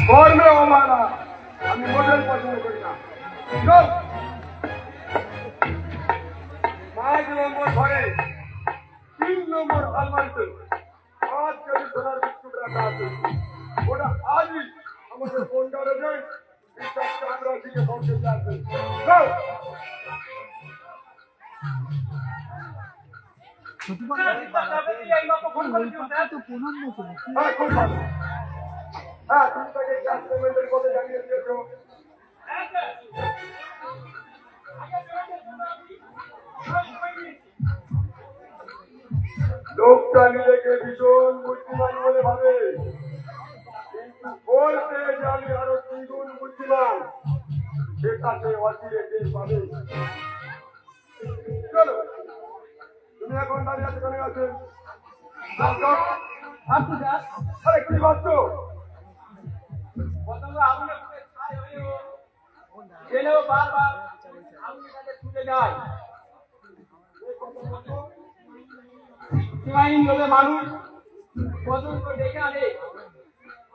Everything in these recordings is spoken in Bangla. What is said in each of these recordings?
কর্মে অমানা আমি মডেল পছন্দ করি না। চল 5 নম্বর ঘরে 3 নম্বর আলমারিতে 5 কেজি সোনার বিস্কুট রাখা আছে। ওটা আজই আমাদের কোনটারে যাই বিশ্বাস আমরা দিকে পৌঁছে যাচ্ছে। চল হ্যাঁ খুব ভালো। হ্যাঁ তুমি তাকে ক্যাশ পেমেন্টের কথা জানিয়ে দিয়েছো। লোকটা নিজেকে ভীষণ বুদ্ধিমান বলে ভাবে, কিন্তু বলতে যে আমি আরো 2 গুণ বুদ্ধিমান সেটা সে অচিরে টের পাবে। চলো তুমি এখন দাঁড়িয়ে আছো কেন আছে? আরে কি ভাবছো? বারবার আমি তাকে ছুটে যাই। সীমাহীন লোভে মানুষ পছন্দ ডেকে আনে,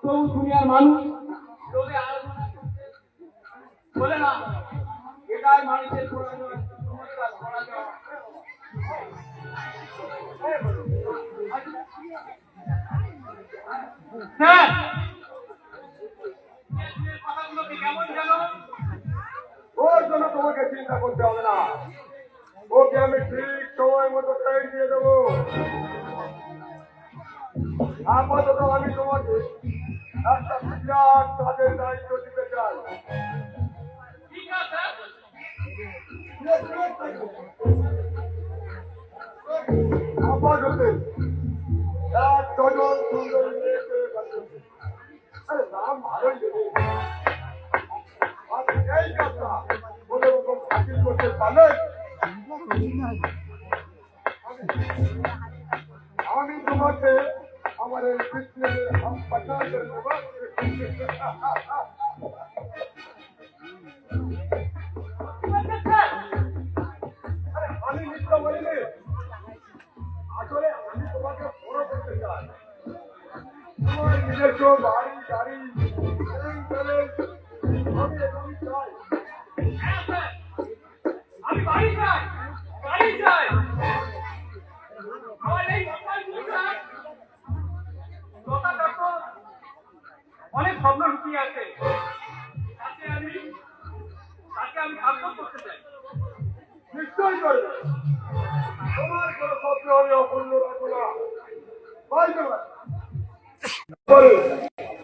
তবু দুনিয়ার মানুষ লোভে আরাধনা বলে না। এটাই মানুষের পরাজয়। হ্যাঁ কেমন যেন ওর জন্য তোমাকে চিন্তা করতে হবে না, ওকে আমি ঠিক সময় মতো টাইম দিয়ে দেবো। আপাতত আমি তোমাকে একটা বিরাট কাজের দায়িত্ব দিতে চাই। ঠিক আছে। আপাতত 1 ডজন সুন্দর মেয়ে পেয়ে গেছে। আরে নাম ভালোই দেবে। আর এই কাজটা ওদের উপর হাসিল করতে পারলে আমি তোমাকে আমার এই বিজনেসে পাঠাতে দেবো। আরে আমি মিথ্যা বলিনি, আসলে আমি তোমাকে বড় করতে চাই। তোমার নিজস্ব বাড়ি গাড়ি আমি এখানে চাই। আমি বাড়ি যাই, বাড়ি যাই। আমার এই অনেক স্বপ্ন লুকিয়ে আছে, তাকে আমি সার্থক করতে চাই। নিশ্চয় করবে, তোমার কোনো স্বপ্ন আমি অপূর্ণ রাখবো না।